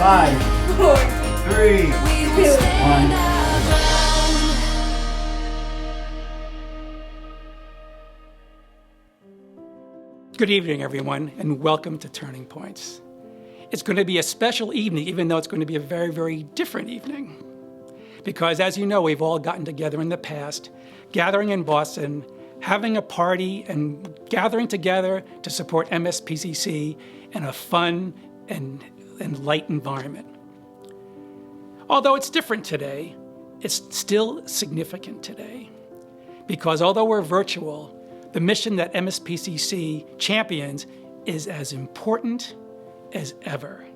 5, 3, 1. Good evening, everyone, and welcome to Turning Points. It's going to be a special evening, even though it's going to be a very, very different evening. Because as you know, we've all gotten together in the past, gathering in Boston, having a party and gathering together to support Mspcc in a fun and light environment. Although it's different today, it's still significant today. Because although we're virtual, the mission that Mspcc champions is as important as ever.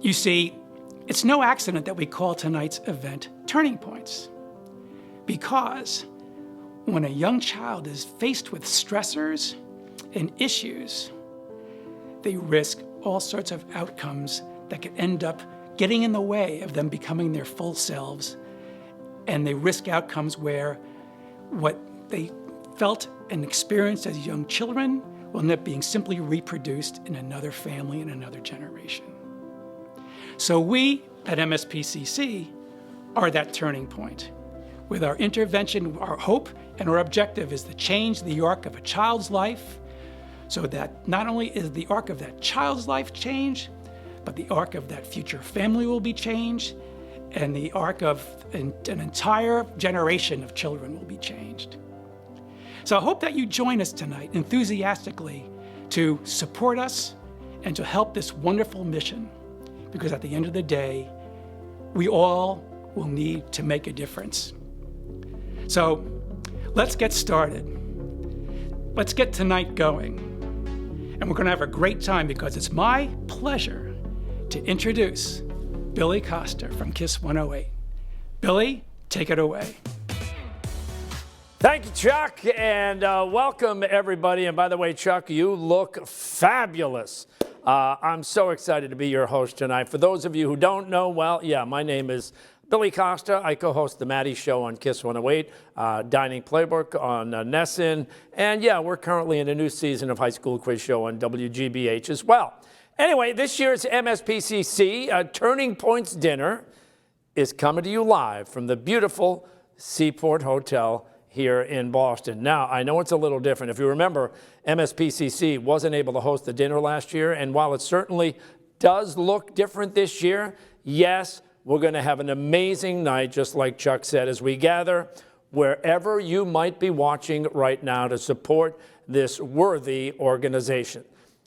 You see, it's no accident that we call tonight's event Turning Points. Because when a young child is faced with stressors and issues, they risk all sorts of outcomes that could end up getting in the way of them becoming their full selves. And they risk outcomes where what they felt and experienced as young children will end up being simply reproduced in another family in another generation. So we at Mspcc are that turning point. With our intervention, our hope and our objective is to change the arc of a child's life so that not only is the arc of that child's life changed, but the arc of that future family will be changed, and the arc of an entire generation of children will be changed. So I hope that you join us tonight enthusiastically to support us and to help this wonderful mission, because at the end of the day, we all will need to make a difference. So let's get started. Let's get tonight going. And we're going to have a great time because it's my pleasure to introduce Billy Costa from KISS 108. Billy, take it away. Thank you, Chuck, and welcome, everybody. And by the way, Chuck, you look fabulous. I'm so excited to be your host tonight. For those of you who don't know, well, yeah, my name is Billy Costa. I co-host the Maddie Show on KISS 108, Dining Playbook on Nessun, and yeah, we're currently in a new season of High School Quiz Show on WGBH as well. Anyway, this year's Mspcc Turning Points Dinner is coming to you live from the beautiful Seaport Hotel here in Boston. Now, I know it's a little different. If you remember, Mspcc wasn't able to host the dinner last year, and while it certainly does look different this year, yes, we're going to have an amazing night, just like Chuck said, as we gather wherever you might be watching right now to support this worthy organization.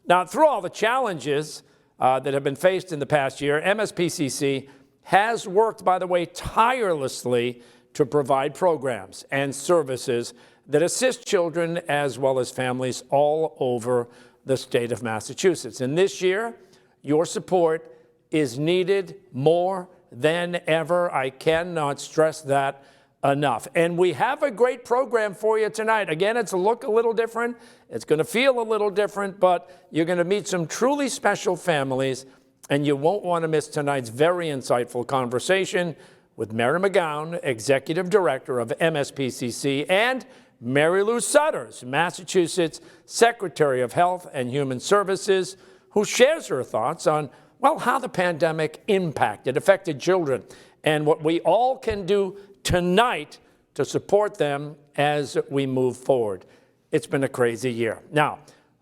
Now, through all the challenges that have been faced in the past year, Mspcc has worked, by the way, tirelessly to provide programs and services that assist children as well as families all over the state of Massachusetts. And this year, your support is needed more than ever. I cannot stress that enough. And we have a great program for you tonight. Again, it's a look a little different. It's going to feel a little different, but you're going to meet some truly special families, and you won't want to miss tonight's very insightful conversation with Mary McGowan, Executive Director of Mspcc, and Mary Lou Sutters, Massachusetts Secretary of Health and Human Services, who shares her thoughts on, well, how the pandemic affected children, and what we all can do tonight to support them as we move forward. It's been a crazy year. Now,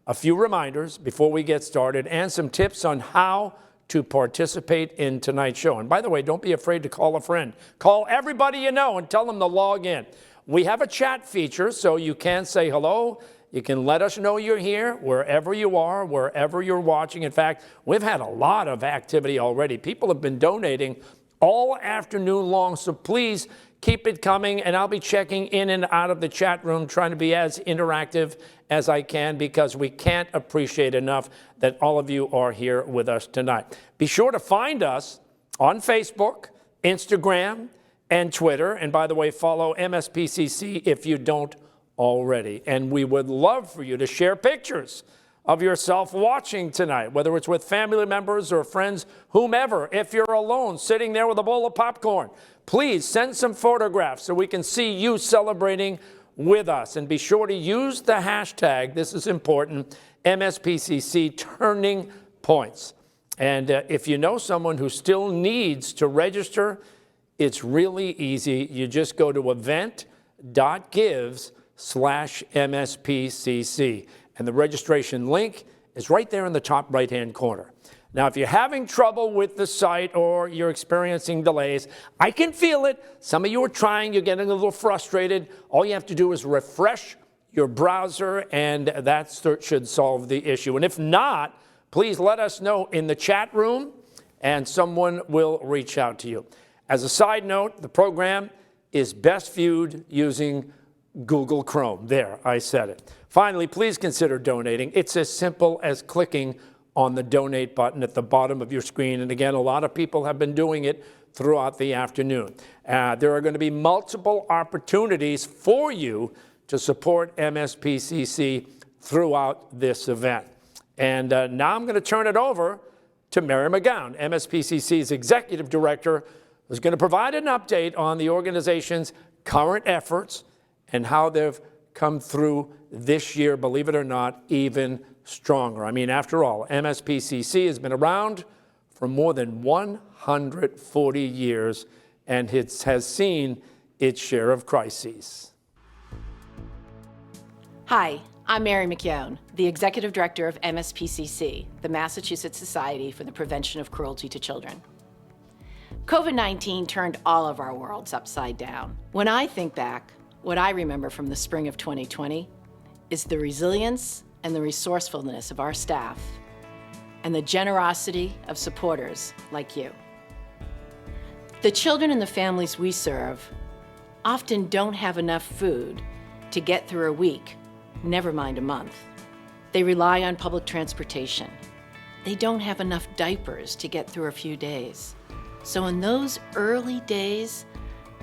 a few reminders before we get started and some tips on how to participate in tonight's show. And by the way, don't be afraid to call a friend. Call everybody you know and tell them to log in. We have a chat feature, so you can say hello. You can let us know you're here, wherever you are, wherever you're watching. In fact, we've had a lot of activity already. People have been donating all afternoon long, so please keep it coming, and I'll be checking in and out of the chat room, trying to be as interactive as I can, because we can't appreciate enough that all of you are here with us tonight. Be sure to find us on Facebook, Instagram, and Twitter. And by the way, follow Mspcc if you don't already. And we would love for you to share pictures of yourself watching tonight, whether it's with family members or friends, whomever. If you're alone, sitting there with a bowl of popcorn, please send some photographs so we can see you celebrating with us. And be sure to use the hashtag, this is important, Mspcc Turning Points. And if you know someone who still needs to register, it's really easy. You just go to event.gives/MSPCC, and the registration link is right there in the top right-hand corner. Now, if you're having trouble with the site or you're experiencing delays, I can feel it. Some of you are trying, you're getting a little frustrated. All you have to do is refresh your browser, and that should solve the issue. And if not, please let us know in the chat room, and someone will reach out to you. As a side note, the program is best viewed using Google Chrome. There, I said it. Finally, please consider donating. It's as simple as clicking on the donate button at the bottom of your screen. And again, a lot of people have been doing it throughout the afternoon. There are going to be multiple opportunities for you to support MSPCC throughout this event. And now I'm going to turn it over to Mary McGowan, MSPCC's Executive Director, who's going to provide an update on the organization's current efforts and how they've come through this year, believe it or not, even stronger. I mean, after all, MSPCC has been around for more than 140 years and has seen its share of crises. Hi, I'm Mary McGowan, the Executive Director of Mspcc, the Massachusetts Society for the Prevention of Cruelty to Children. COVID-19 turned all of our worlds upside down. When I think back, what I remember from the spring of 2020 is the resilience and the resourcefulness of our staff and the generosity of supporters like you. The children and the families we serve often don't have enough food to get through a week, never mind a month. They rely on public transportation. They don't have enough diapers to get through a few days. So in those early days,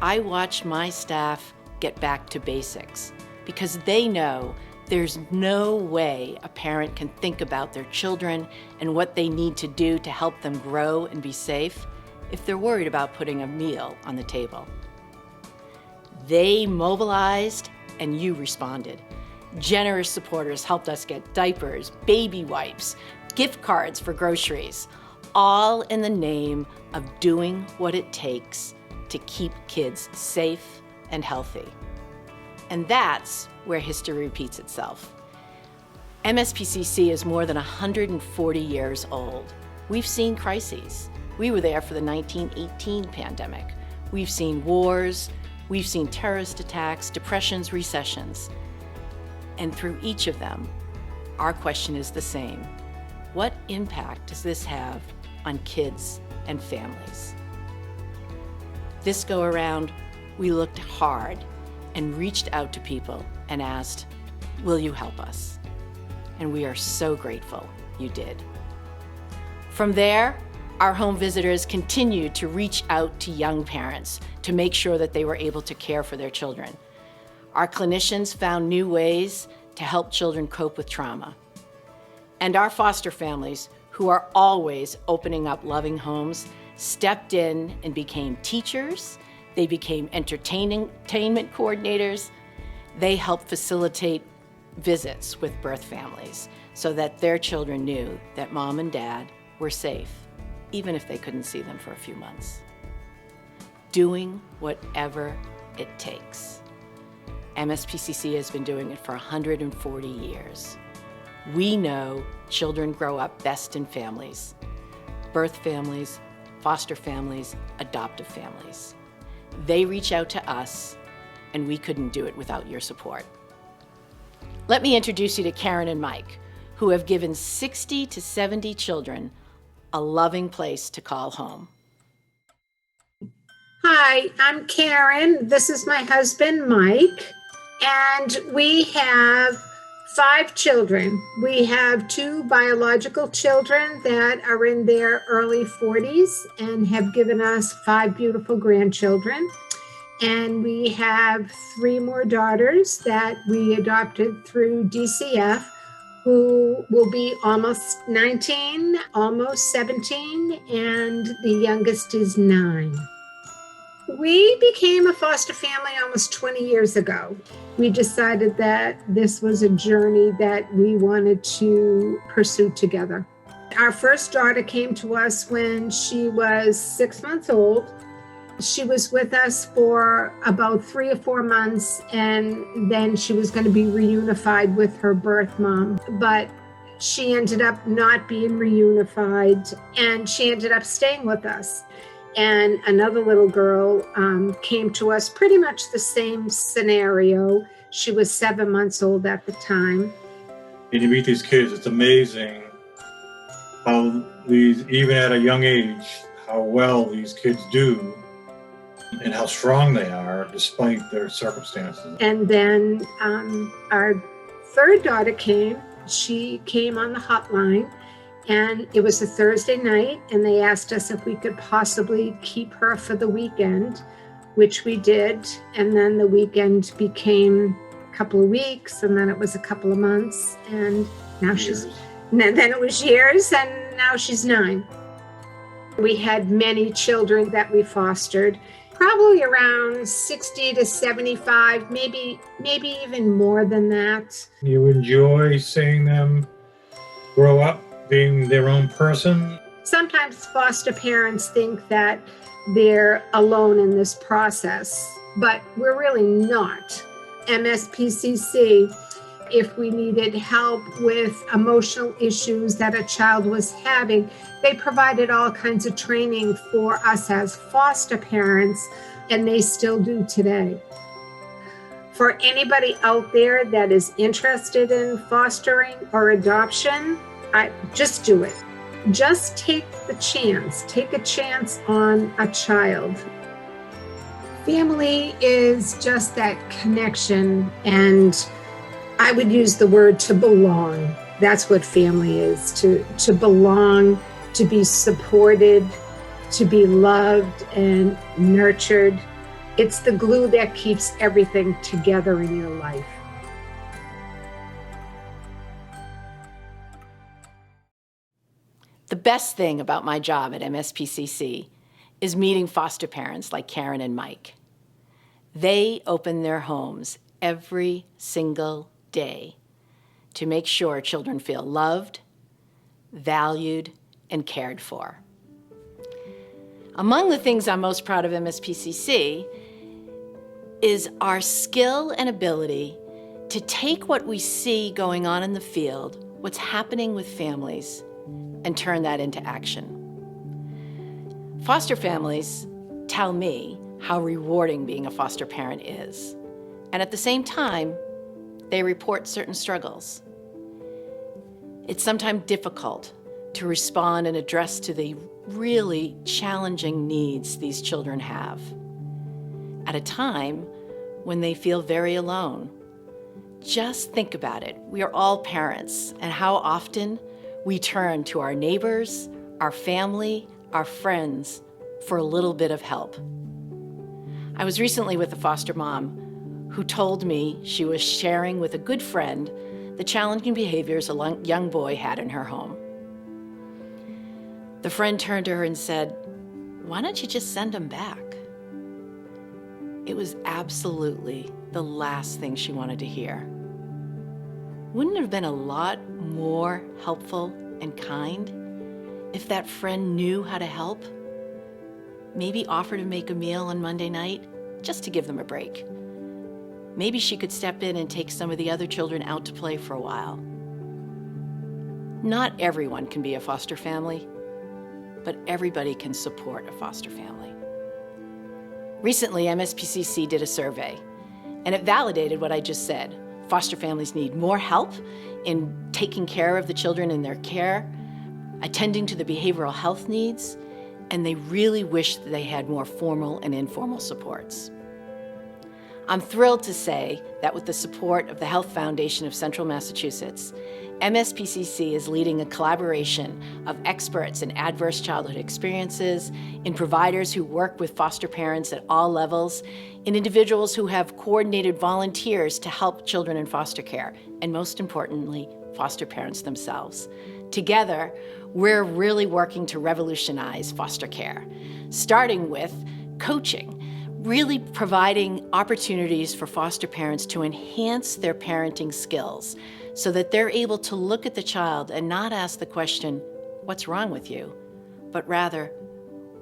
I watched my staff get back to basics because they know there's no way a parent can think about their children and what they need to do to help them grow and be safe if they're worried about putting a meal on the table. They mobilized and you responded. Generous supporters helped us get diapers, baby wipes, gift cards for groceries, all in the name of doing what it takes to keep kids safe and healthy. And that's where history repeats itself. MSPCC is more than 140 years old. We've seen crises. We were there for the 1918 pandemic. We've seen wars, we've seen terrorist attacks, depressions, recessions. And through each of them, our question is the same. What impact does this have on kids and families? This go around, we looked hard and reached out to people and asked, will you help us? And we are so grateful you did. From there, our home visitors continued to reach out to young parents to make sure that they were able to care for their children. Our clinicians found new ways to help children cope with trauma. And our foster families, who are always opening up loving homes, stepped in and became teachers. They became entertainment coordinators. They helped facilitate visits with birth families so that their children knew that mom and dad were safe, even if they couldn't see them for a few months. Doing whatever it takes. MSPCC has been doing it for 140 years. We know children grow up best in families, birth families, foster families, adoptive families. They reach out to us, and we couldn't do it without your support. Let me introduce you to Karen and Mike, who have given 60 to 70 children a loving place to call home. Hi, I'm Karen. This is my husband, Mike, and we have 5 children. We have 2 biological children that are in their early 40s and have given us 5 beautiful grandchildren. And we have 3 more daughters that we adopted through DCF, who will be almost 19, almost 17, and the youngest is 9. We became a foster family almost 20 years ago. We decided that this was a journey that we wanted to pursue together. Our first daughter came to us when she was 6 months old. She was with us for about 3 or 4 months, and then she was going to be reunified with her birth mom. But she ended up not being reunified, and she ended up staying with us. And another little girl came to us, pretty much the same scenario. She was 7 months old at the time. And you meet these kids, it's amazing how these, even at a young age, how well these kids do and how strong they are despite their circumstances. And then our third daughter came. She came on the hotline, and it was a Thursday night, and they asked us if we could possibly keep her for the weekend, which we did. And then the weekend became a couple of weeks, and then it was a couple of months, and now then it was years, and now she's 9. We had many children that we fostered, probably around 60 to 75, maybe even more than that. You enjoy seeing them grow up, being their own person? Sometimes foster parents think that they're alone in this process, but we're really not. Mspcc, if we needed help with emotional issues that a child was having, they provided all kinds of training for us as foster parents, and they still do today. For anybody out there that is interested in fostering or adoption, just do it. Just take the chance. Take a chance on a child. Family is just that connection, and I would use the word to belong. That's what family is, to belong, to be supported, to be loved and nurtured. It's the glue that keeps everything together in your life. The best thing about my job at Mspcc is meeting foster parents like Karen and Mike. They open their homes every single day to make sure children feel loved, valued, and cared for. Among the things I'm most proud of Mspcc is our skill and ability to take what we see going on in the field, what's happening with families, and turn that into action. Foster families tell me how rewarding being a foster parent is. And at the same time, they report certain struggles. It's sometimes difficult to respond and address to the really challenging needs these children have at a time when they feel very alone. Just think about it. We are all parents, and how often we turn to our neighbors, our family, our friends for a little bit of help. I was recently with a foster mom who told me she was sharing with a good friend the challenging behaviors a young boy had in her home. The friend turned to her and said, "Why don't you just send him back?" It was absolutely the last thing she wanted to hear. Wouldn't it have been a lot more helpful and kind if that friend knew how to help? Maybe offer to make a meal on Monday night just to give them a break. Maybe she could step in and take some of the other children out to play for a while. Not everyone can be a foster family, but everybody can support a foster family. Recently, Mspcc did a survey, and it validated what I just said. Foster families need more help in taking care of the children in their care, attending to the behavioral health needs, and they really wish that they had more formal and informal supports. I'm thrilled to say that with the support of the Health Foundation of Central Massachusetts, Mspcc is leading a collaboration of experts in adverse childhood experiences, in providers who work with foster parents at all levels, in individuals who have coordinated volunteers to help children in foster care, and most importantly, foster parents themselves. Together, we're really working to revolutionize foster care, starting with coaching, really providing opportunities for foster parents to enhance their parenting skills so that they're able to look at the child and not ask the question, what's wrong with you, but rather,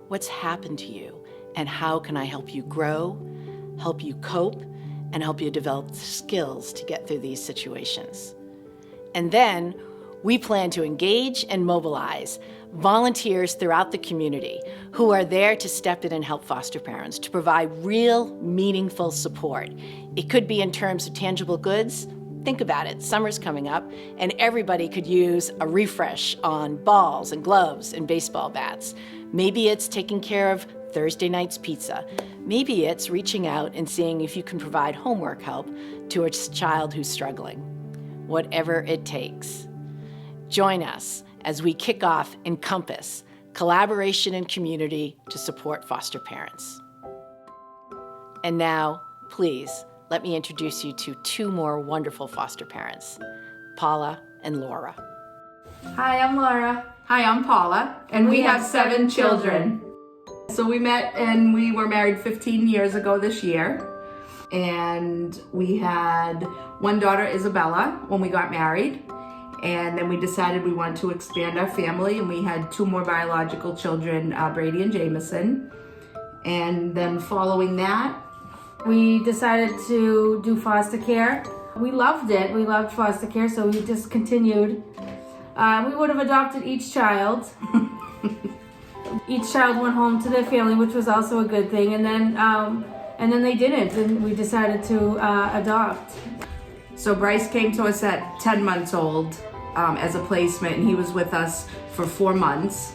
what's happened to you and how can I help you grow, help you cope, and help you develop skills to get through these situations. And then we plan to engage and mobilize volunteers throughout the community who are there to step in and help foster parents, to provide real, meaningful support. It could be in terms of tangible goods. Think about it, summer's coming up, and everybody could use a refresh on balls and gloves and baseball bats. Maybe it's taking care of Thursday night's pizza. Maybe it's reaching out and seeing if you can provide homework help to a child who's struggling. Whatever it takes. Join us as we kick off Encompass, collaboration and community to support foster parents. And now, please, let me introduce you to two more wonderful foster parents, Paula and Laura. Hi, I'm Laura. Hi, I'm Paula. And we have 7 children. So we met and we were married 15 years ago this year. And we had one daughter, Isabella, when we got married. And then we decided we wanted to expand our family, and we had 2 more biological children, Brady and Jameson. And then following that, we decided to do foster care. We loved it. We loved foster care, so we just continued. We would have adopted each child. Each child went home to their family, which was also a good thing. And then they didn't, and we decided to adopt. So Bryce came to us at 10 months old as a placement, and he was with us for 4 months.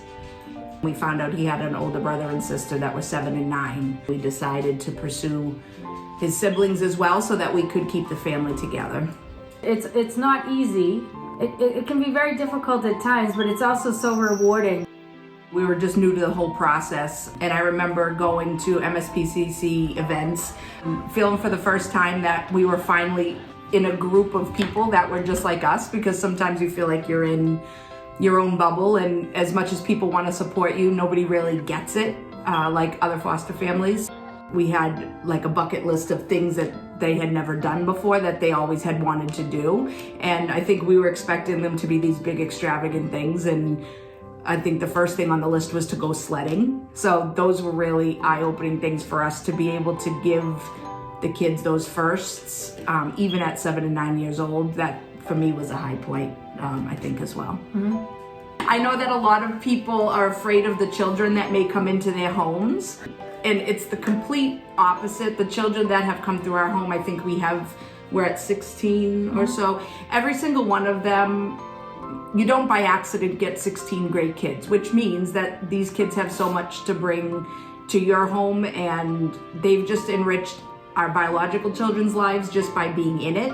We found out he had an older brother and sister that were 7 and 9. We decided to pursue his siblings as well so that we could keep the family together. It's not easy. It can be very difficult at times, but it's also so rewarding. We were just new to the whole process, and I remember going to Mspcc events, feeling for the first time that we were finally in a group of people that were just like us, because sometimes you feel like you're in your own bubble, and as much as people want to support you, nobody really gets it like other foster families. We had like a bucket list of things that they had never done before that they always had wanted to do, and I think we were expecting them to be these big extravagant things, and I think the first thing on the list was to go sledding. So those were really eye-opening things for us to be able to give the kids those firsts, even at 7 and 9 years old. That for me was a high point, I think, as well. Mm-hmm. I know that a lot of people are afraid of the children that may come into their homes, and it's the complete opposite. The children that have come through our home, I think we're at 16 or so. Every single one of them, you don't by accident get 16 great kids, which means that these kids have so much to bring to your home, and they've just enriched our biological children's lives just by being in it.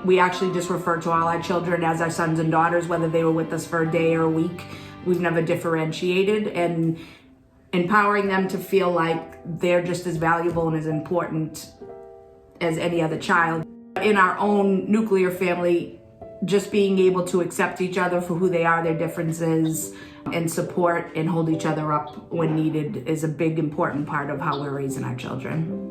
We actually just refer to all our children as our sons and daughters, whether they were with us for a day or a week. We've never differentiated, and empowering them to feel like they're just as valuable and as important as any other child. In our own nuclear family, just being able to accept each other for who they are, their differences, and support and hold each other up when needed is a big, important part of how we're raising our children.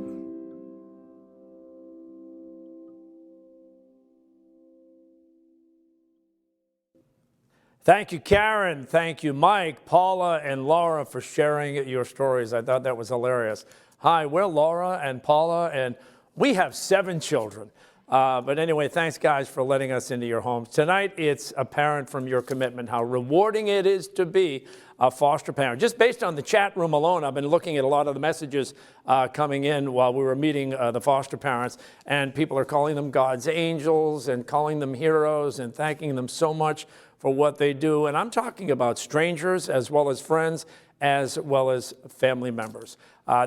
Thank you, Karen. Thank you, Mike, Paula, and Laura for sharing your stories. I thought that was hilarious. Hi, we're Laura and Paula, and we have 7 children. But anyway, thanks, guys, for letting us into your homes. Tonight, it's apparent from your commitment how rewarding it is to be a foster parent. Just based on the chat room alone, I've been looking at a lot of the messages coming in while we were meeting the foster parents, and people are calling them God's angels and calling them heroes and thanking them so much for what they do. And I'm talking about strangers as well as friends, as well as family members.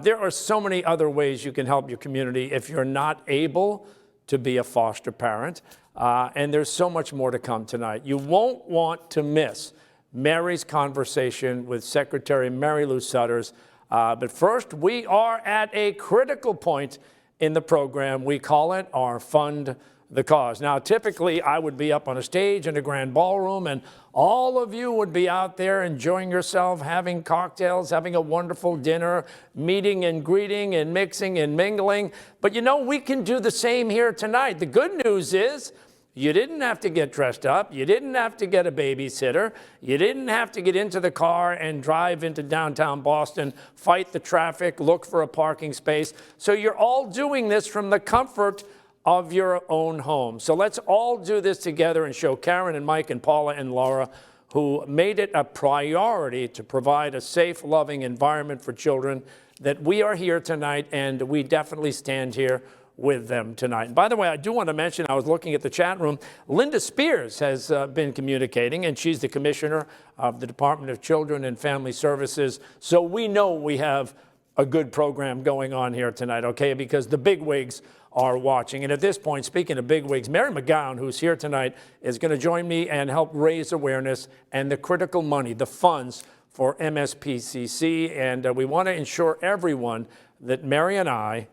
There are so many other ways you can help your community if you're not able to be a foster parent. And there's so much more to come tonight. You won't want to miss Mary's conversation with Secretary Mary Lou Sutters. But first, we are at a critical point in the program. We call it our Fund the Cause. Now, typically, I would be up on a stage in a grand ballroom, and all of you would be out there enjoying yourself, having cocktails, having a wonderful dinner, meeting and greeting and mixing and mingling. But you know, we can do the same here tonight. The good news is You didn't have to get dressed up. You didn't have to get a babysitter. You didn't have to get into the car and drive into downtown Boston, fight the traffic, look for a parking space. So you're all doing this from the comfort of your own home. So let's all do this together and show Karen and Mike and Paula and Laura, who made it a priority to provide a safe, loving environment for children, that we are here tonight, and we definitely stand here with them tonight. And by the way, I do want to mention, I was looking at the chat room, Linda Spears has been communicating, and she's the commissioner of the Department of Children and Family Services. So we know we have a good program going on here tonight, okay, because the bigwigs are watching. And at this point, speaking of bigwigs, Mary McGowan, who's here tonight, is going to join me and help raise awareness and the critical money, the funds for Mspcc. And we want to ensure everyone that Mary and I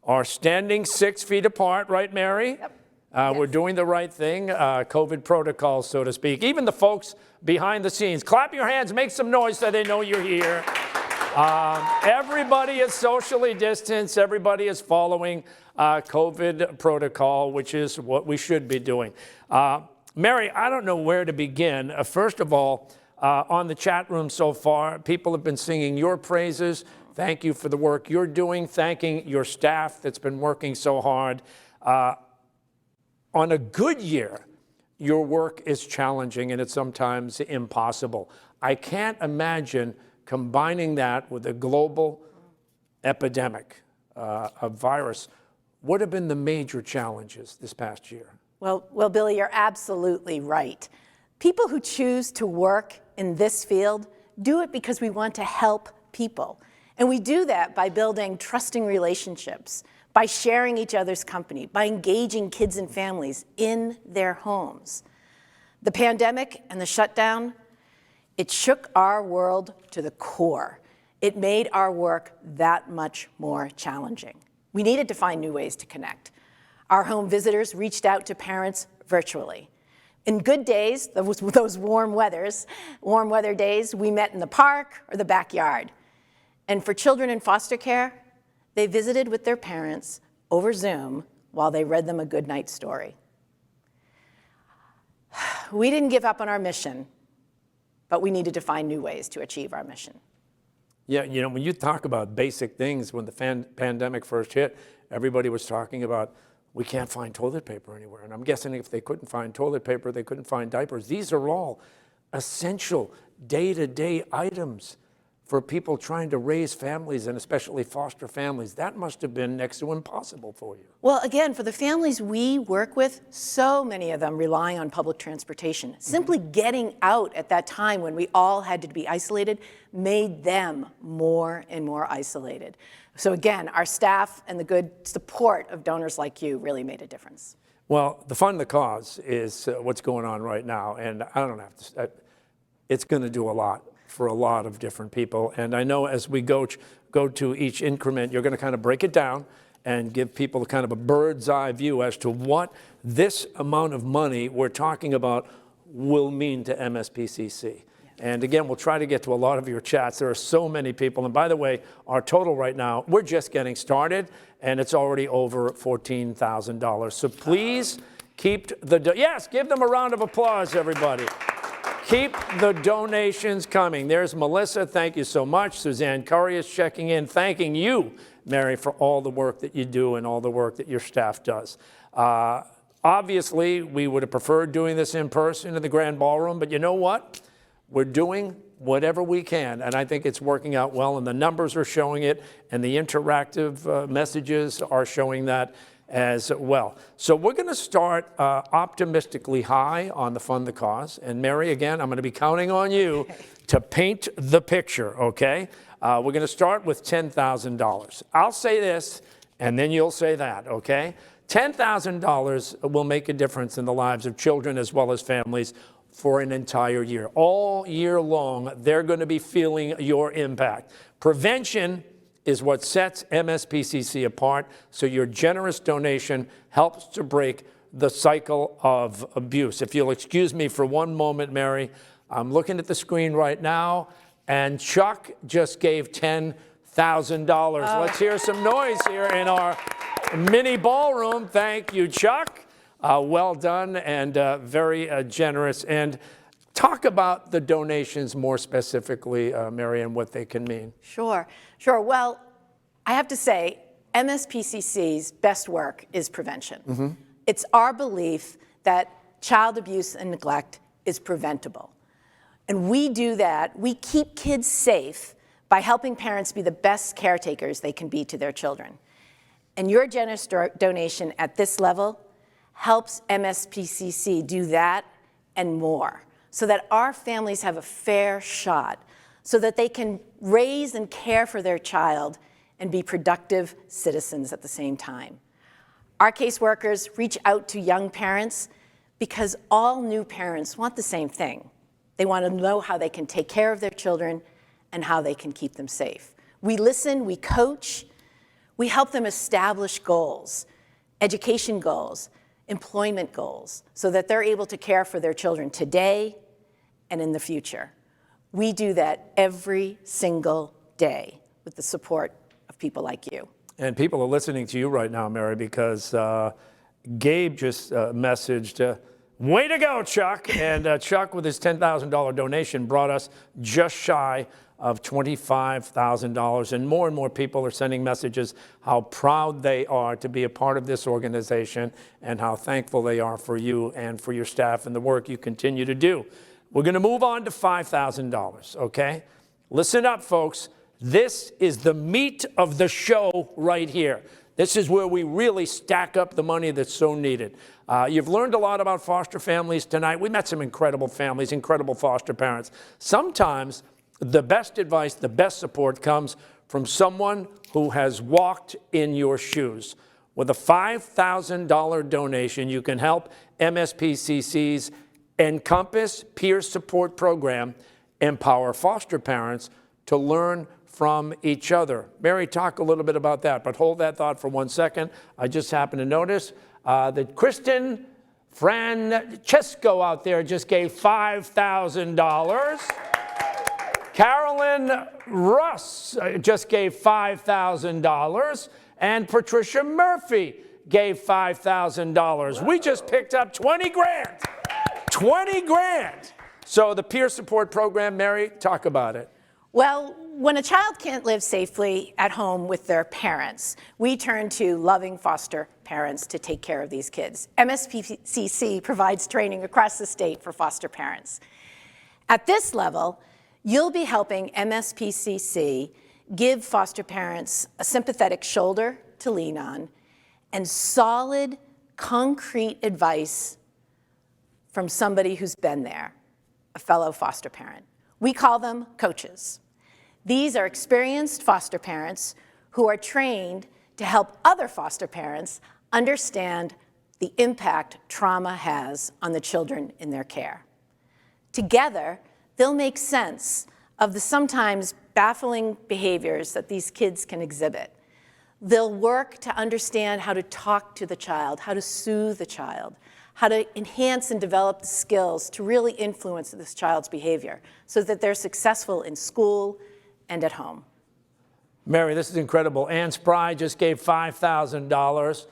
are standing 6 feet apart, right, Mary? Yep. We're doing the right thing, COVID protocols, so to speak. Even the folks behind the scenes, clap your hands, make some noise so they know you're here. Everybody is socially distanced. Everybody is following COVID protocol, which is what we should be doing. Mary, I don't know where to begin. First of all, on the chat room so far, people have been singing your praises. Thank you for the work you're doing. Thanking your staff that's been working so hard. On a good year, your work is challenging and it's sometimes impossible. I can't imagine combining that with a global epidemic of virus. What have been the major challenges this past year? Well, Billy, you're absolutely right. People who choose to work in this field do it because we want to help people. And we do that by building trusting relationships, by sharing each other's company, by engaging kids and families in their homes. The pandemic and the shutdown, it shook our world to the core. It made our work that much more challenging. We needed to find new ways to connect. Our home visitors reached out to parents virtually. In good days, those warm weather days, we met in the park or the backyard. And for children in foster care, they visited with their parents over Zoom while they read them a good night story. We didn't give up on our mission, but we needed to find new ways to achieve our mission. Yeah, you know, when you talk about basic things, when the pandemic first hit, everybody was talking about, we can't find toilet paper anywhere. And I'm guessing if they couldn't find toilet paper, they couldn't find diapers. These are all essential day-to-day items for people trying to raise families, and especially foster families. That must have been next to impossible for you. Well, again, for the families we work with, so many of them relying on public transportation. Simply getting out at that time when we all had to be isolated made them more and more isolated. So again, our staff and the good support of donors like you really made a difference. Well, the fund, the cause is what's going on right now, and I don't have to, it's going to do a lot for a lot of different people. And I know as we go to each increment, you're going to kind of break it down and give people kind of a bird's eye view as to what this amount of money we're talking about will mean to Mspcc. And again, we'll try to get to a lot of your chats. There are so many people. And by the way, our total right now, we're just getting started, and it's already over $14,000. So please keep yes, give them a round of applause, everybody. Keep the donations coming. There's Melissa, thank you so much. Suzanne Curry is checking in, thanking you, Mary, for all the work that you do and all the work that your staff does. Obviously, we would have preferred doing this in person in the Grand Ballroom, but you know what? We're doing whatever we can, and I think it's working out well, and the numbers are showing it, and the interactive messages are showing that as well. So we're going to start optimistically high on the fund the cause. And Mary, again, I'm going to be counting on you to paint the picture, okay? We're going to start with $10,000. I'll say this, and then you'll say that, okay? $10,000 will make a difference in the lives of children as well as families for an entire year. All year long, they're going to be feeling your impact. Prevention is what sets Mspcc apart, so your generous donation helps to break the cycle of abuse. If you'll excuse me for one moment, Mary, I'm looking at the screen right now, and Chuck just gave $10,000. Let's hear some noise here in our mini ballroom. Thank you, Chuck. Well done and very generous. And talk about the donations more specifically, Mary, and what they can mean. Sure. Well, I have to say, MSPCC's best work is prevention. It's our belief that child abuse and neglect is preventable. And we do that, we keep kids safe by helping parents be the best caretakers they can be to their children. And your generous donation at this level helps MSPCC do that and more, so that our families have a fair shot, so that they can raise and care for their child and be productive citizens at the same time. Our caseworkers reach out to young parents because all new parents want the same thing. They want to know how they can take care of their children and how they can keep them safe. We listen, we coach, we help them establish goals, education goals, employment goals, so that they're able to care for their children today and in the future. We do that every single day with the support of people like you. And people are listening to you right now, Mary, because Gabe just messaged, way to go, Chuck. And Chuck, with his $10,000 donation, brought us just shy of $25,000. And more people are sending messages how proud they are to be a part of this organization and how thankful they are for you and for your staff and the work you continue to do. We're going to move on to $5,000, okay? Listen up, folks. This is the meat of the show right here. This is where we really stack up the money that's so needed. You've learned a lot about foster families tonight. We met some incredible families, incredible foster parents. Sometimes the best advice, the best support comes from someone who has walked in your shoes. With a $5,000 donation, you can help MSPCC's Encompass Peer Support Program empower foster parents to learn from each other. Mary, talk a little bit about that, but hold that thought for 1 second. I just happened to notice that Kristen Francesco out there just gave $5,000. Carolyn Russ just gave $5,000. And Patricia Murphy gave $5,000. We just picked up 20 grand. 20 grand. So the peer support program, Mary, talk about it. Well, when a child can't live safely at home with their parents, we turn to loving foster parents to take care of these kids. MSPCC provides training across the state for foster parents. At this level, you'll be helping MSPCC give foster parents a sympathetic shoulder to lean on and solid, concrete advice from somebody who's been there, a fellow foster parent. We call them coaches. These are experienced foster parents who are trained to help other foster parents understand the impact trauma has on the children in their care. Together, they'll make sense of the sometimes baffling behaviors that these kids can exhibit. They'll work to understand how to talk to the child, how to soothe the child, how to enhance and develop the skills to really influence this child's behavior so that they're successful in school and at home. Mary, this is incredible. Ann Spry just gave $5,000.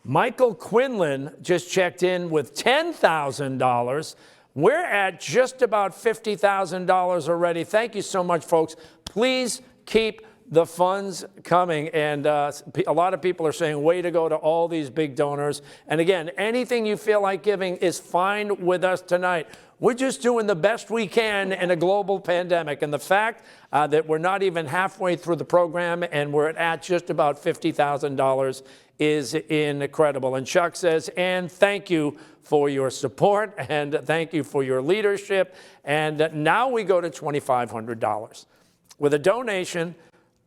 Michael Quinlan just checked in with $10,000. We're at just about $50,000 already. Thank you so much, folks. Please keep the funds coming. And a lot of people are saying, way to go to all these big donors. And again, anything you feel like giving is fine with us tonight. We're just doing the best we can in a global pandemic. And the fact that we're not even halfway through the program and we're at just about $50,000 is incredible. And Chuck says, Ann, thank you for your support and thank you for your leadership. And now we go to $2,500. With a donation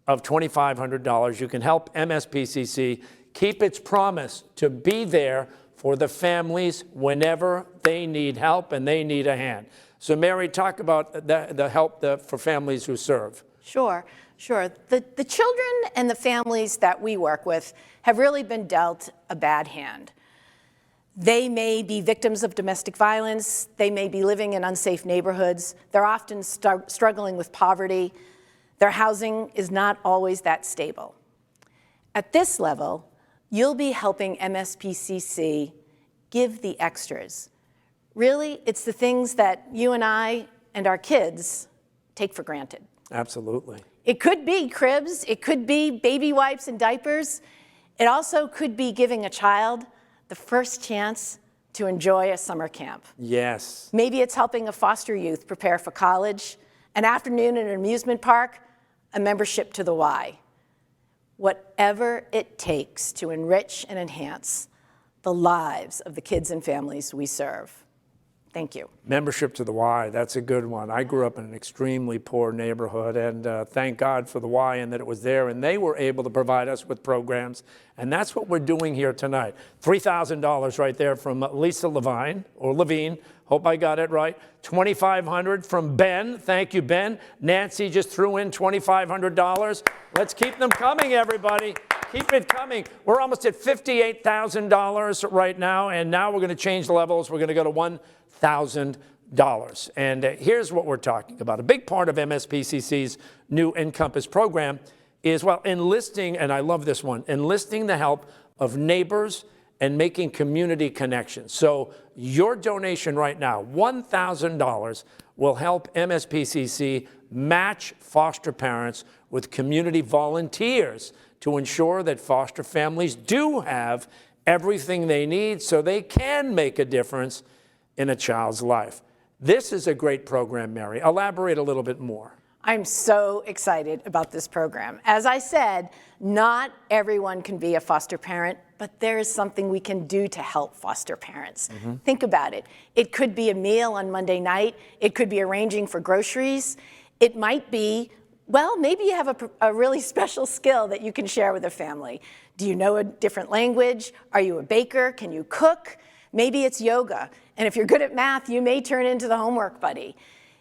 of $2,500, you can help MSPCC keep its promise to be there for the families whenever they need help and they need a hand. So Mary, talk about the help for families who serve. Sure. The children and the families that we work with have really been dealt a bad hand. They may be victims of domestic violence. They may be living in unsafe neighborhoods. They're often struggling with poverty. Their housing is not always that stable. At this level, you'll be helping MSPCC give the extras. Really, it's the things that you and I and our kids take for granted. Absolutely. It could be cribs, it could be baby wipes and diapers. It also could be giving a child the first chance to enjoy a summer camp. Yes. Maybe it's helping a foster youth prepare for college, an afternoon in an amusement park, a membership to the Y. Whatever it takes to enrich and enhance the lives of the kids and families we serve. Thank you. Membership to the Y, that's a good one. I grew up in an extremely poor neighborhood, and thank God for the Y and that it was there, and they were able to provide us with programs, and that's what we're doing here tonight. $3,000 right there from Lisa Levine, or Levine, hope I got it right. $2,500 from Ben, thank you, Ben. Nancy just threw in $2,500. Let's keep them coming, everybody. Keep it coming. We're almost at $58,000 right now, and now we're going to change the levels. We're going to go to $1,000. And here's what we're talking about. A big part of MSPCC's new Encompass program is, well, enlisting, and I love this one, enlisting the help of neighbors and making community connections. So your donation right now, $1,000, will help MSPCC match foster parents with community volunteers to ensure that foster families do have everything they need so they can make a difference in a child's life. This is a great program, Mary. Elaborate a little bit more. I'm so excited about this program. As I said, not everyone can be a foster parent, but there is something we can do to help foster parents. Think about it. It could be a meal on Monday night. It could be arranging for groceries. It might be, well, maybe you have a really special skill that you can share with a family. Do you know a different language? Are you a baker? Can you cook? Maybe it's yoga. And if you're good at math, you may turn into the homework buddy.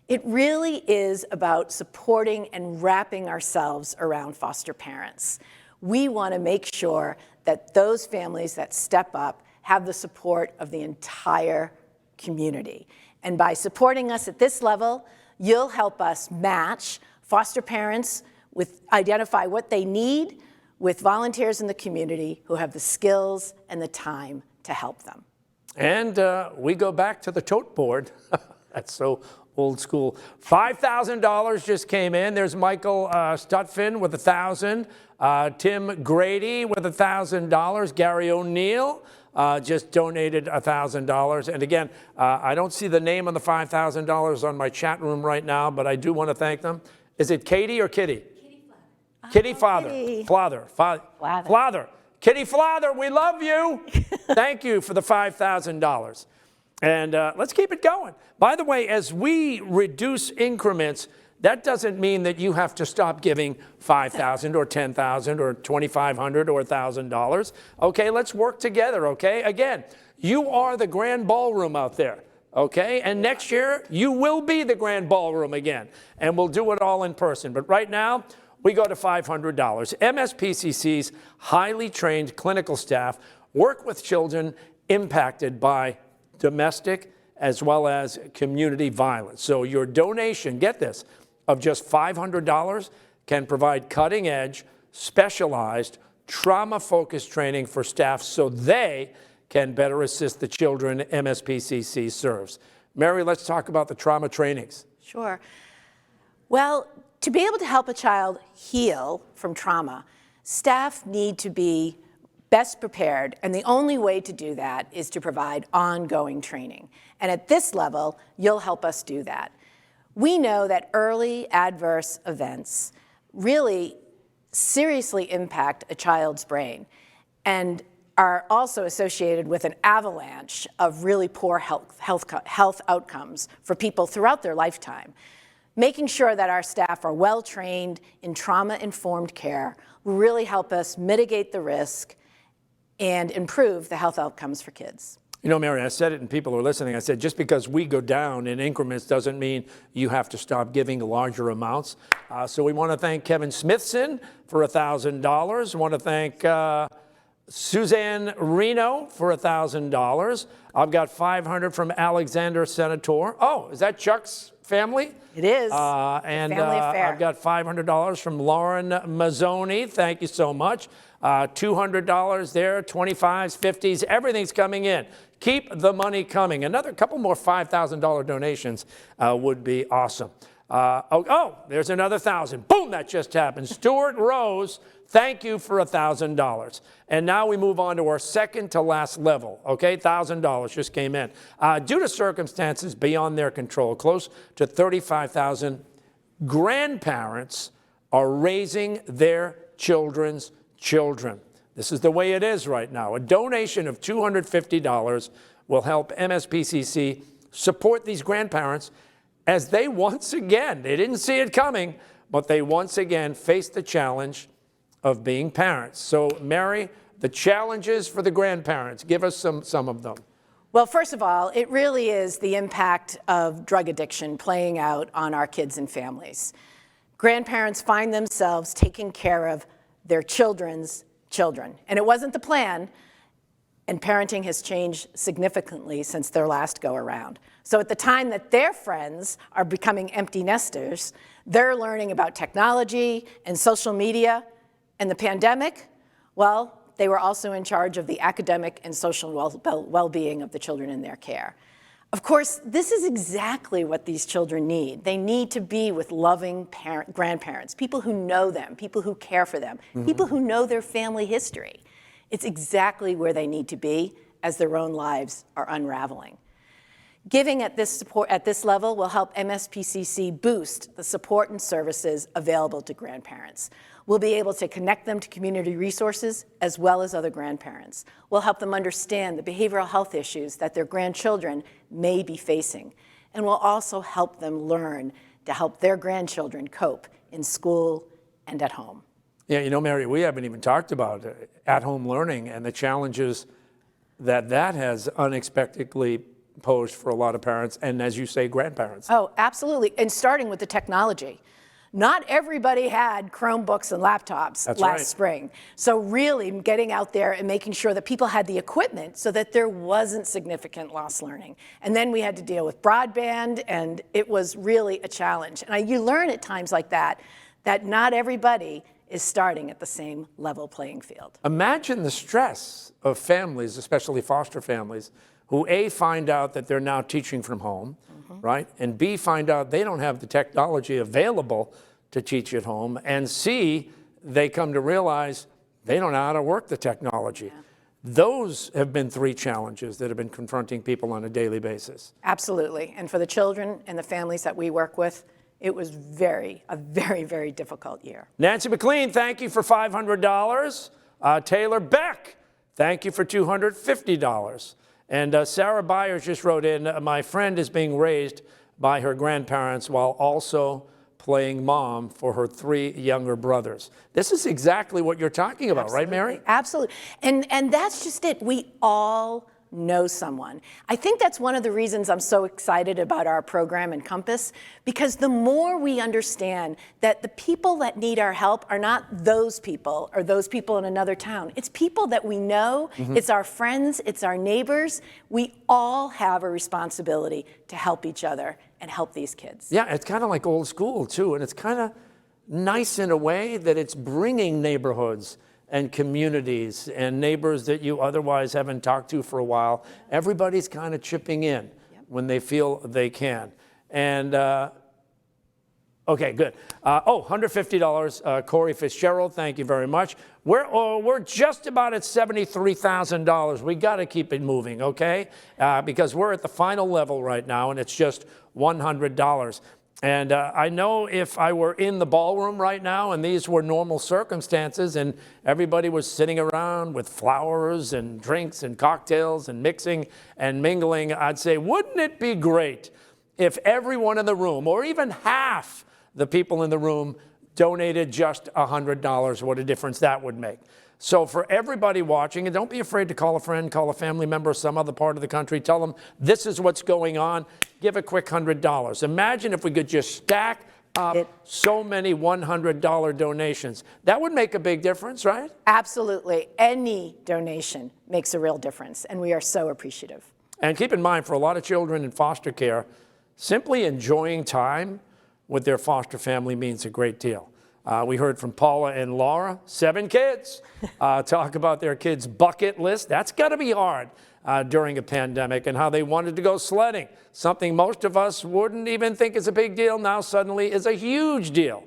It really is about supporting and wrapping ourselves around foster parents. We want to make sure that those families that step up have the support of the entire community. And by supporting us at this level, you'll help us match foster parents with identify what they need with volunteers in the community who have the skills and the time to help them. And we go back to the tote board. That's so old school. $5,000 just came in. There's Michael Stutfin with $1,000. Tim Grady with $1,000. Gary O'Neill just donated $1,000. And again, I don't see the name on the $5,000 on my chat room right now, but I do want to thank them. Is it Katie or Kitty? Kitty Father. Kitty. Father. Father. Kitty Father, we love you. Thank you for the $5,000. And let's keep it going. By the way, as we reduce increments, that doesn't mean that you have to stop giving $5,000 or $10,000 or $2,500 or $1,000. Okay, let's work together, okay? Again, you are the grand ballroom out there, okay? And next year, you will be the grand ballroom again. And we'll do it all in person. But right now, we go to $500. MSPCC's highly trained clinical staff work with children impacted by domestic as well as community violence. So your donation, get this, of just $500 can provide cutting-edge, specialized, trauma-focused training for staff so they can better assist the children MSPCC serves. Mary, let's talk about the trauma trainings. Sure. Well, to be able to help a child heal from trauma, staff need to be best prepared, and the only way to do that is to provide ongoing training. And at this level, you'll help us do that. We know that early adverse events really seriously impact a child's brain and are also associated with an avalanche of really poor health outcomes for people throughout their lifetime. Making sure that our staff are well trained in trauma-informed care will really help us mitigate the risk and improve the health outcomes for kids. You know, Mary, I said it and people are listening. I said, just because we go down in increments doesn't mean you have to stop giving larger amounts. So we want to thank Kevin Smithson for $1,000. Want to thank Suzanne Reno for $1,000. I've got $500 from Alexander Senator. Oh, is that Chuck's family. It is. And family affair. I've got $500 from Lauren Mazzoni. Thank you so much. $200 there, 25s, 50s, everything's coming in. Keep the money coming. Another couple more $5,000 donations would be awesome. There's another 1,000. Boom, that just happened. Stuart Rose, thank you for $1,000. And now we move on to our second to last level, okay? $1,000 just came in. Due to circumstances beyond their control, close to 35,000 grandparents are raising their children's children. This is the way it is right now. A donation of $250 will help Mspcc support these grandparents as they once again, they didn't see it coming, but they once again face the challenge of being parents. So, Mary, the challenges for the grandparents, give us some of them. Well, first of all, it really is the impact of drug addiction playing out on our kids and families. Grandparents find themselves taking care of their children's children. And it wasn't the plan, and parenting has changed significantly since their last go around. So at the time that their friends are becoming empty nesters, they're learning about technology and social media and the pandemic. Well, they were also in charge of the academic and social well-being of the children in their care. Of course, this is exactly what these children need. They need to be with loving grandparents, people who know them, people who care for them, people who know their family history. It's exactly where they need to be as their own lives are unraveling. Giving at this level will help Mspcc boost the support and services available to grandparents. We'll be able to connect them to community resources as well as other grandparents. We'll help them understand the behavioral health issues that their grandchildren may be facing. And we'll also help them learn to help their grandchildren cope in school and at home. Yeah, you know, Mary, we haven't even talked about at-home learning and the challenges that has unexpectedly posed for a lot of parents and, as you say, grandparents. Oh, absolutely. And starting with the technology. Not everybody had Chromebooks and laptops last spring. So really getting out there and making sure that people had the equipment so that there wasn't significant lost learning. And then we had to deal with broadband, and it was really a challenge. And you learn at times like that not everybody is starting at the same level playing field. Imagine the stress of families, especially foster families, who A, find out that they're now teaching from home, right? And B, find out they don't have the technology available to teach at home. And C, they come to realize they don't know how to work the technology. Yeah. Those have been three challenges that have been confronting people on a daily basis. Absolutely. And for the children and the families that we work with, it was a very, very difficult year. Nancy McLean, thank you for $500. Taylor Beck, thank you for $250. And Sarah Byers just wrote in, my friend is being raised by her grandparents while also playing mom for her 3 younger brothers. This is exactly what you're talking about, right, Mary? Absolutely. And that's just it. We all know someone. I think that's one of the reasons I'm so excited about our program Encompass, because the more we understand that the people that need our help are not those people or those people in another town. It's people that we know, it's our friends, it's our neighbors. We all have a responsibility to help each other and help these kids. Yeah, it's kind of like old school too, and it's kind of nice in a way that it's bringing neighborhoods and communities and neighbors that you otherwise haven't talked to for a while. Everybody's kind of chipping in when they feel they can. And, okay, good. $150, Corey Fitzgerald, thank you very much. We're just about at $73,000. We got to keep it moving, okay? Because we're at the final level right now, and it's just $100. And I know if I were in the ballroom right now and these were normal circumstances and everybody was sitting around with flowers and drinks and cocktails and mixing and mingling, I'd say, wouldn't it be great if everyone in the room, or even half the people in the room, donated just $100? What a difference that would make. So for everybody watching, and don't be afraid to call a friend, call a family member, some other part of the country, tell them this is what's going on, give a quick $100. Imagine if we could just stack up so many $100 donations. That would make a big difference, right? Absolutely. Any donation makes a real difference, and we are so appreciative. And keep in mind, for a lot of children in foster care, simply enjoying time with their foster family means a great deal. We heard from Paula and Laura, 7 kids, talk about their kids' bucket list. That's got to be hard during a pandemic, and how they wanted to go sledding, something most of us wouldn't even think is a big deal, now suddenly is a huge deal.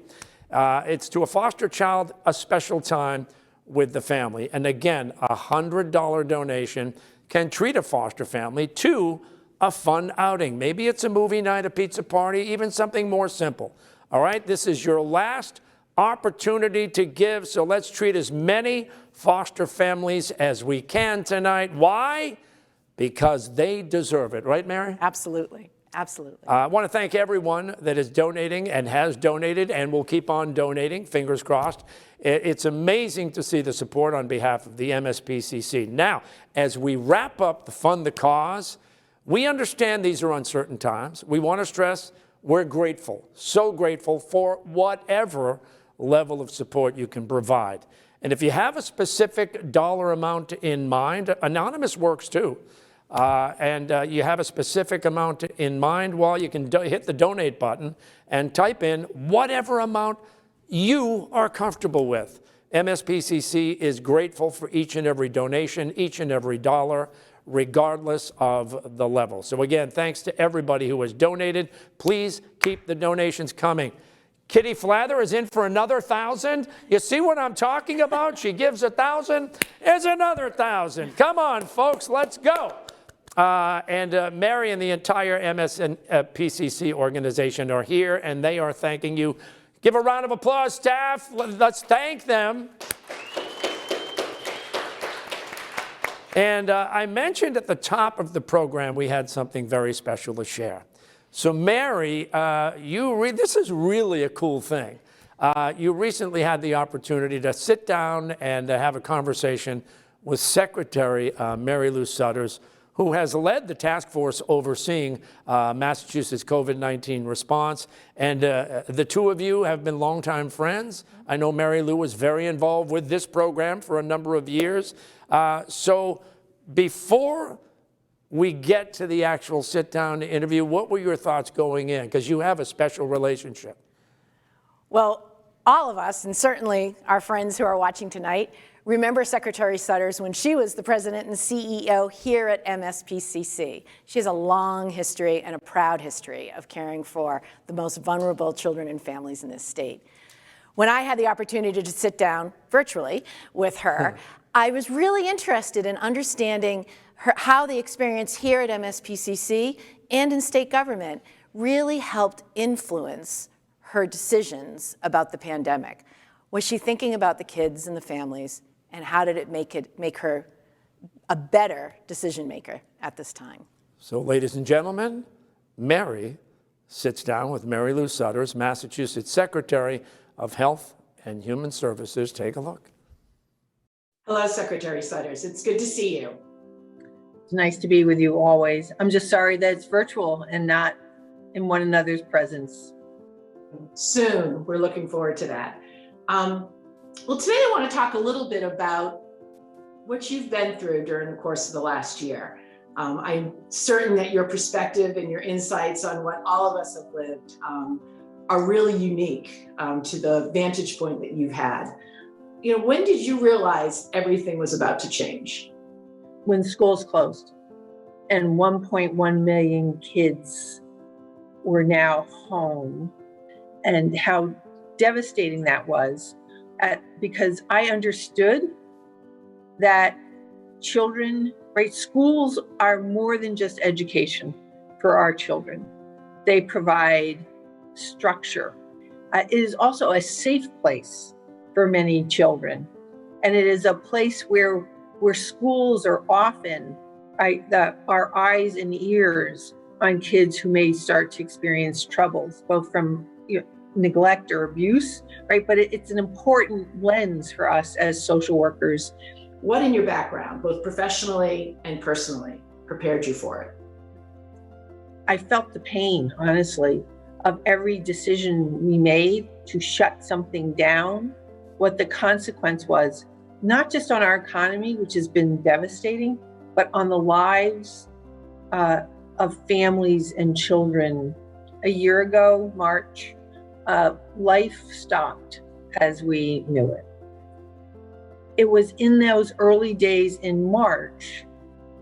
It's to a foster child a special time with the family. And again, a $100 donation can treat a foster family to a fun outing. Maybe it's a movie night, a pizza party, even something more simple. All right, this is your last opportunity to give, so let's treat as many foster families as we can tonight. Why? Because they deserve it. Right, Mary? Absolutely. Absolutely. I want to thank everyone that is donating and has donated and will keep on donating, fingers crossed. It's amazing to see the support on behalf of the Mspcc. Now, as we wrap up the Fund the Cause, we understand these are uncertain times. We want to stress we're grateful, so grateful for whatever level of support you can provide. And if you have a specific dollar amount in mind, anonymous works too. You have a specific amount in mind, well, you can hit the donate button and type in whatever amount you are comfortable with. Mspcc is grateful for each and every donation, each and every dollar, regardless of the level. So again, thanks to everybody who has donated. Please keep the donations coming. Kitty Flather is in for another 1,000. You see what I'm talking about? She gives 1,000, is another 1,000. Come on, folks, let's go. Mary and the entire Mspcc organization are here, and they are thanking you. Give a round of applause, staff. Let's thank them. And I mentioned at the top of the program we had something very special to share. So Mary, this is really a cool thing. You recently had the opportunity to sit down and have a conversation with Secretary Mary Lou Sudders, who has led the task force overseeing Massachusetts COVID-19 response. And the two of you have been longtime friends. I know Mary Lou was very involved with this program for a number of years. So before we get to the actual sit-down interview, what were your thoughts going in? Because you have a special relationship. Well, all of us, and certainly our friends who are watching tonight, remember Secretary Sudders when she was the president and CEO here at Mspcc. She has a long history and a proud history of caring for the most vulnerable children and families in this state. When I had the opportunity to sit down virtually with her, I was really interested in understanding how the experience here at Mspcc and in state government really helped influence her decisions about the pandemic. Was she thinking about the kids and the families, and how did it make her a better decision maker at this time? So, ladies and gentlemen, Mary sits down with Mary Lou Sudders, Massachusetts Secretary of Health and Human Services. Take a look. Hello, Secretary Sudders. It's good to see you. It's nice to be with you always. I'm just sorry that it's virtual and not in one another's presence. Soon, we're looking forward to that. Well, today I want to talk a little bit about what you've been through during the course of the last year. I'm certain that your perspective and your insights on what all of us have lived are really unique to the vantage point that you've had. You know, when did you realize everything was about to change? When schools closed and 1.1 million kids were now home, and how devastating that was, because I understood that children, right, schools are more than just education for our children. They provide structure. It is also a safe place for many children. And it is a place where schools are often, right, our eyes and ears on kids who may start to experience troubles, both from neglect or abuse, right? But it's an important lens for us as social workers. What in your background, both professionally and personally, prepared you for it? I felt the pain, honestly, of every decision we made to shut something down, what the consequence was, not just on our economy, which has been devastating, but on the lives of families and children. A year ago, March, life stopped as we knew it. It was in those early days in March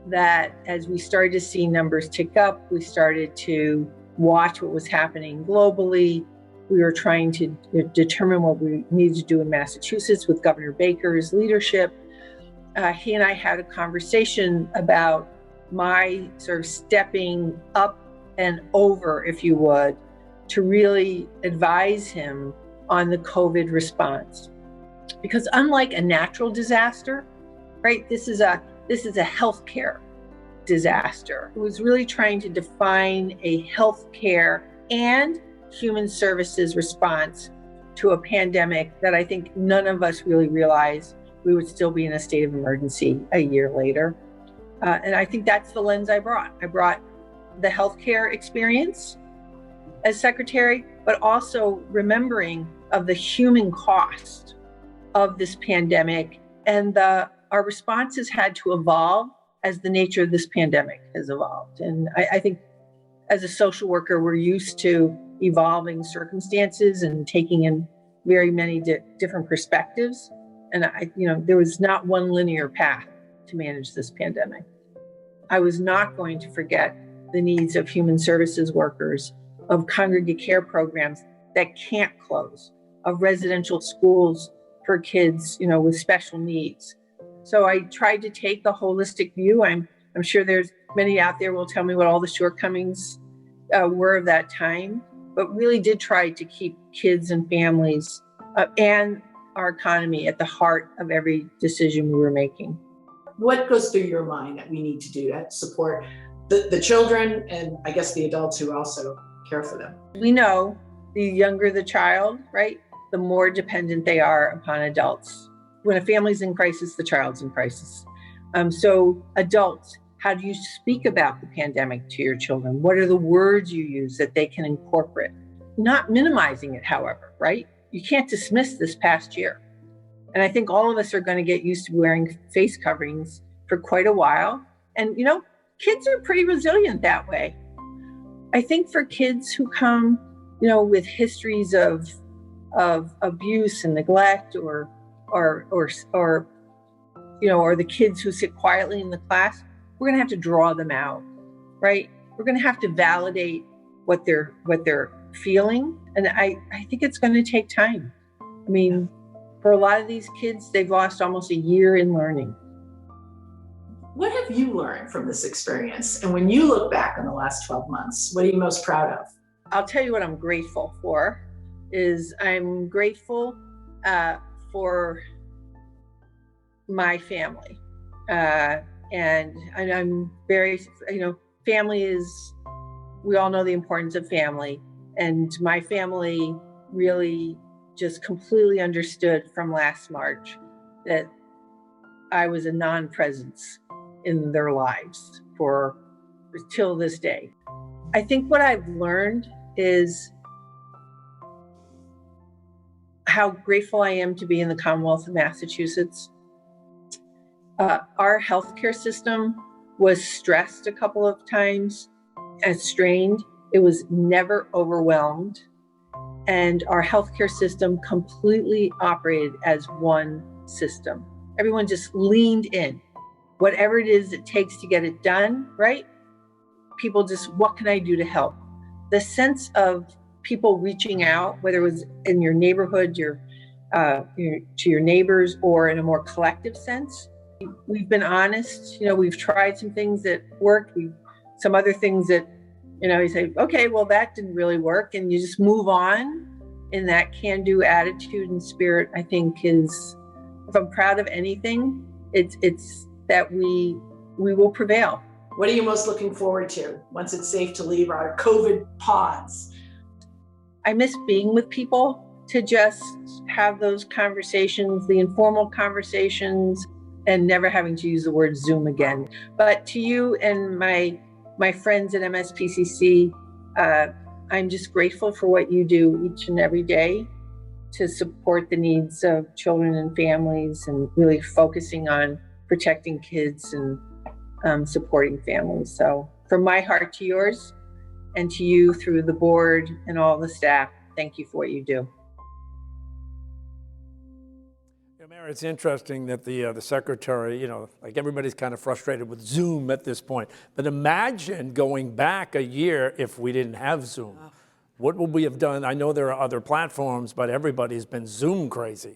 that as we started to see numbers tick up, we started to watch what was happening globally. We were trying to determine what we needed to do in Massachusetts with Governor Baker's leadership. He and I had a conversation about my sort of stepping up and over, if you would, to really advise him on the COVID response. Because unlike a natural disaster, right, this is a healthcare disaster. It was really trying to define a healthcare and human services response to a pandemic that I think none of us really realized we would still be in a state of emergency a year later. And I think that's the lens I brought. I brought the healthcare experience as secretary, but also remembering of the human cost of this pandemic, and our responses had to evolve as the nature of this pandemic has evolved. And I think as a social worker, we're used to evolving circumstances and taking in very many different perspectives. And there was not one linear path to manage this pandemic. I was not going to forget the needs of human services workers, of congregate care programs that can't close, of residential schools for kids, with special needs. So I tried to take a holistic view. I'm sure there's many out there will tell me what all the shortcomings were of that time, but really did try to keep kids and families and our economy at the heart of every decision we were making. What goes through your mind that we need to do to support the children and I guess the adults who also care for them? We know the younger the child, right, the more dependent they are upon adults. When a family's in crisis, the child's in crisis. So adults, how do you speak about the pandemic to your children? What are the words you use that they can incorporate? Not minimizing it, however, right? You can't dismiss this past year. And I think all of us are going to get used to wearing face coverings for quite a while. And, kids are pretty resilient that way. I think for kids who come, with histories of abuse and neglect or the kids who sit quietly in the class, we're going to have to draw them out, right? We're going to have to validate what they're feeling. And I think it's going to take time. I mean, for a lot of these kids, they've lost almost a year in learning. What have you learned from this experience? And when you look back on the last 12 months, what are you most proud of? I'll tell you what I'm grateful for is I'm grateful for my family. And I'm very, family is, we all know the importance of family. And my family really just completely understood from last March that I was a non-presence in their lives till this day. I think what I've learned is how grateful I am to be in the Commonwealth of Massachusetts. Our healthcare system was stressed a couple of times and strained. It was never overwhelmed. And our healthcare system completely operated as one system. Everyone just leaned in. Whatever it is it takes to get it done, right? People just, what can I do to help? The sense of people reaching out, whether it was in your neighborhood, to your neighbors, or in a more collective sense. We've been honest. We've tried some things that worked. Some other things that, you say, okay, well, that didn't really work. And you just move on in that can-do attitude and spirit, I think is, if I'm proud of anything, it's that we will prevail. What are you most looking forward to once it's safe to leave our COVID pods? I miss being with people, to just have those conversations, the informal conversations, and never having to use the word Zoom again. But to you and my friends at Mspcc, I'm just grateful for what you do each and every day to support the needs of children and families, and really focusing on protecting kids and supporting families. So From my heart to yours, and to you through the board and all the staff, thank you for what you do. Mary, it's interesting that the secretary, like everybody's kind of frustrated with Zoom at this point. But imagine going back a year if we didn't have Zoom. Oh. What would we have done? I know there are other platforms, but everybody's been Zoom crazy.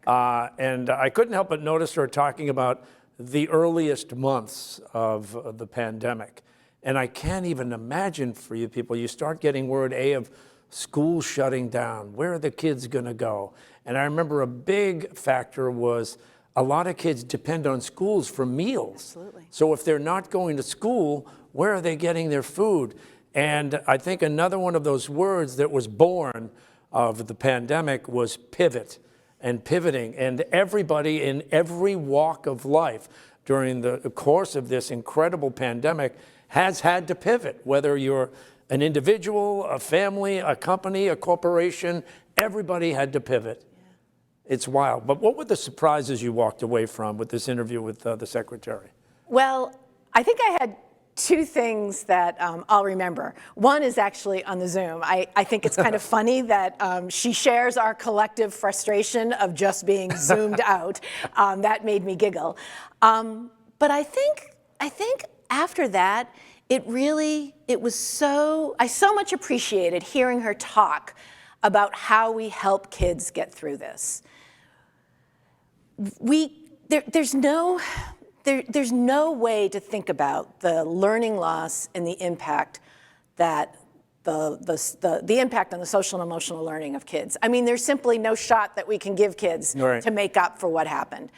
And I couldn't help but notice her talking about the earliest months of the pandemic. And I can't even imagine for you people, you start getting word of schools shutting down. Where are the kids going to go? And I remember a big factor was a lot of kids depend on schools for meals. Absolutely. So if they're not going to school, where are they getting their food? And I think another one of those words that was born of the pandemic was pivot and pivoting. And everybody in every walk of life during the course of this incredible pandemic has had to pivot, whether you're an individual, a family, a company, a corporation, everybody had to pivot. It's wild. But what were the surprises you walked away from with this interview with the secretary? Well, I think I had two things that I'll remember. One is actually on the Zoom. I think it's kind of funny that she shares our collective frustration of just being Zoomed out. That made me giggle. But I think after that, I so much appreciated hearing her talk about how we help kids get through this. There's no way to think about the learning loss and the impact that the impact on the social and emotional learning of kids. I mean, there's simply no shot that we can give kids to make up for what happened.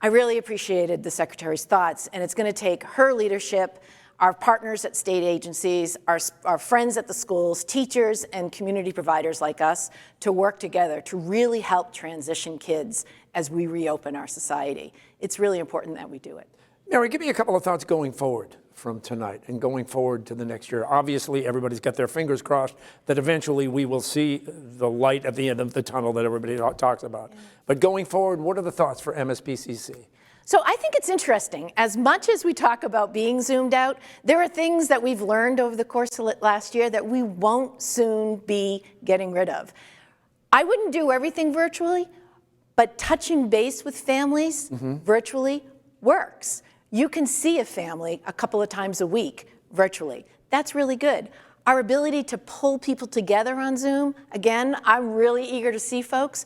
I really appreciated the secretary's thoughts, and it's going to take her leadership, our partners at state agencies, our friends at the schools, teachers and community providers like us to work together to really help transition kids as we reopen our society. It's really important that we do it. Mary, give me a couple of thoughts going forward from tonight and going forward to the next year. Obviously, everybody's got their fingers crossed that eventually we will see the light at the end of the tunnel that everybody talks about. Yeah. But going forward, what are the thoughts for Mspcc? So I think it's interesting. As much as we talk about being Zoomed out, there are things that we've learned over the course of last year that we won't soon be getting rid of. I wouldn't do everything virtually, but touching base with families virtually works. You can see a family a couple of times a week virtually. That's really good. Our ability to pull people together on Zoom, again, I'm really eager to see folks,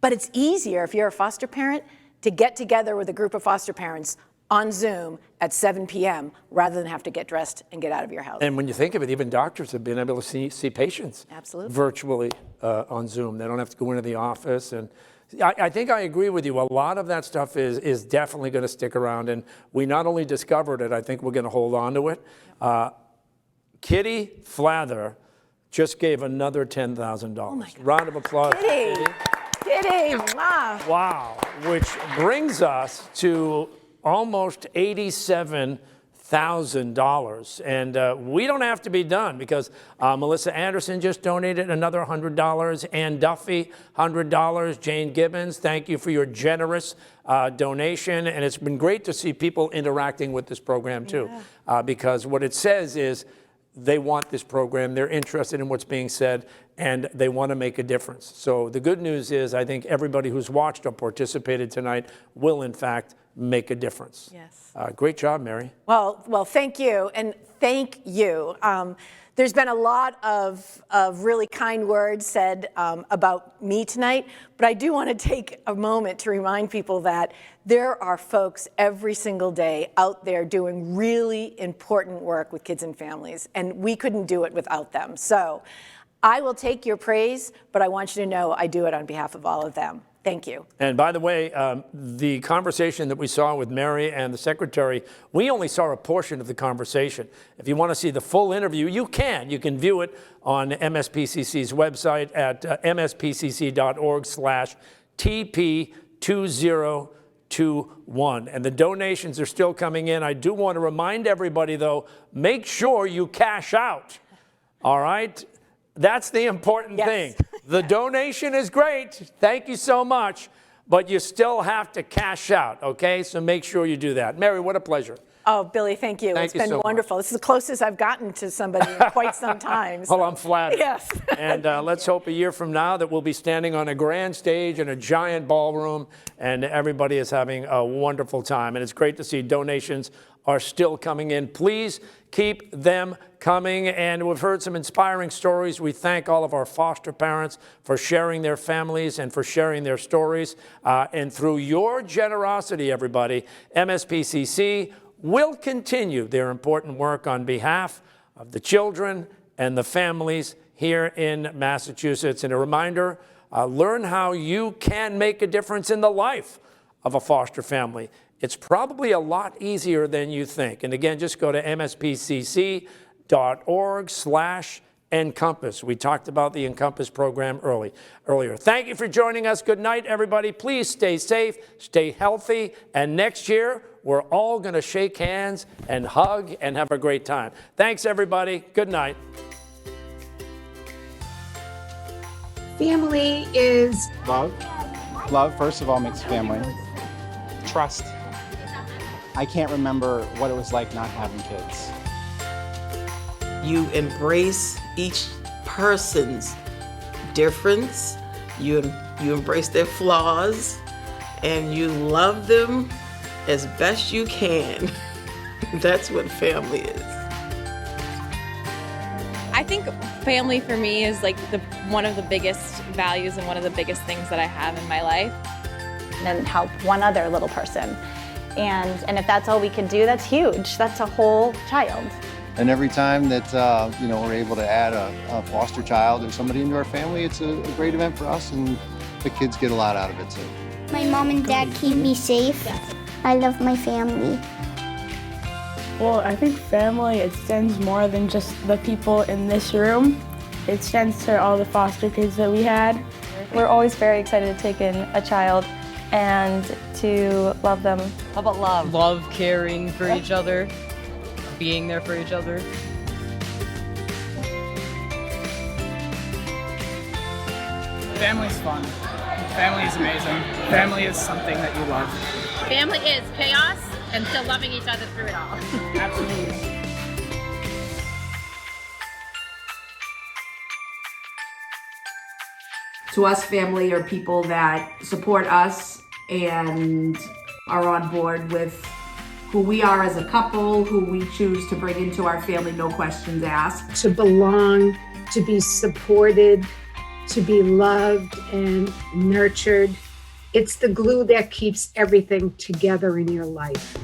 but it's easier if you're a foster parent to get together with a group of foster parents on Zoom at 7 p.m. rather than have to get dressed and get out of your house. And when you think of it, even doctors have been able to see patients virtually on Zoom. They don't have to go into the office. And I think I agree with you. A lot of that stuff is definitely going to stick around. And we not only discovered it, I think we're going to hold on to it. Kitty Flather just gave another $10,000. Oh round of applause. Kitty. Kitty, wow. Wow, which brings us to almost $87,000. And we don't have to be done because Melissa Anderson just donated another $100. Ann Duffy, $100. Jane Gibbons, thank you for your generous donation. And it's been great to see people interacting with this program too, because what it says is they want this program, they're interested in what's being said, and they want to make a difference. So the good news is I think everybody who's watched or participated tonight will, in fact, make a difference. Yes. Great job, Mary. Well, thank you, and thank you. There's been a lot of really kind words said about me tonight, but I do want to take a moment to remind people that there are folks every single day out there doing really important work with kids and families, and we couldn't do it without them. So I will take your praise, but I want you to know I do it on behalf of all of them. Thank you. And by the way, the conversation that we saw with Mary and the secretary, we only saw a portion of the conversation. If you want to see the full interview, you can. You can view it on MSPCC's website at mspcc.org/TP2021. And the donations are still coming in. I do want to remind everybody, though, make sure you cash out. All right? That's the important thing. The donation is great. Thank you so much. but you still have to cash out, okay? So make sure you do that. Mary, what a pleasure. Oh, Billy, thank you. Thank It's you been so much. wonderful. This is the closest I've gotten to somebody in quite some time. Well, I'm flattered. Yes. And let's hope a year from now that we'll be standing on a grand stage in a giant ballroom and everybody is having a wonderful time. And it's great to see donations are still coming in. Please keep them coming. And we've heard some inspiring stories. We thank all of our foster parents for sharing their families and for sharing their stories. And through your generosity, everybody, Mspcc will continue their important work on behalf of the children and the families here in Massachusetts. And a reminder, learn how you can make a difference in the life of a foster family. It's probably a lot easier than you think. And again, just go to mspcc.org/Encompass. We talked about the Encompass program earlier. Thank you for joining us. Good night, everybody. Please stay safe, stay healthy, and next year, we're all going to shake hands and hug and have a great time. Thanks, everybody. Good night. Family is Love. Love, first of all, makes family. Trust. I can't remember what it was like not having kids. You embrace each person's difference, you embrace their flaws, and you love them as best you can. That's what family is. I think family for me is like one of the biggest values and one of the biggest things that I have in my life. And help one other little person. And if that's all we can do, that's huge. That's a whole child. And every time that we're able to add a foster child or somebody into our family, it's a great event for us, and the kids get a lot out of it too. My mom and dad keep me safe. I love my family. Well, I think family extends more than just the people in this room. It extends to all the foster kids that we had. We're always very excited to take in a child and to love them. How about love? Love, caring for each other, being there for each other. Family's fun. Family is amazing. Family is something that you love. Family is chaos and still loving each other through it all. Absolutely. To us, family are people that support us and are on board with who we are as a couple, who we choose to bring into our family, no questions asked. to belong, to be supported, to be loved and nurtured. It's the glue that keeps everything together in your life.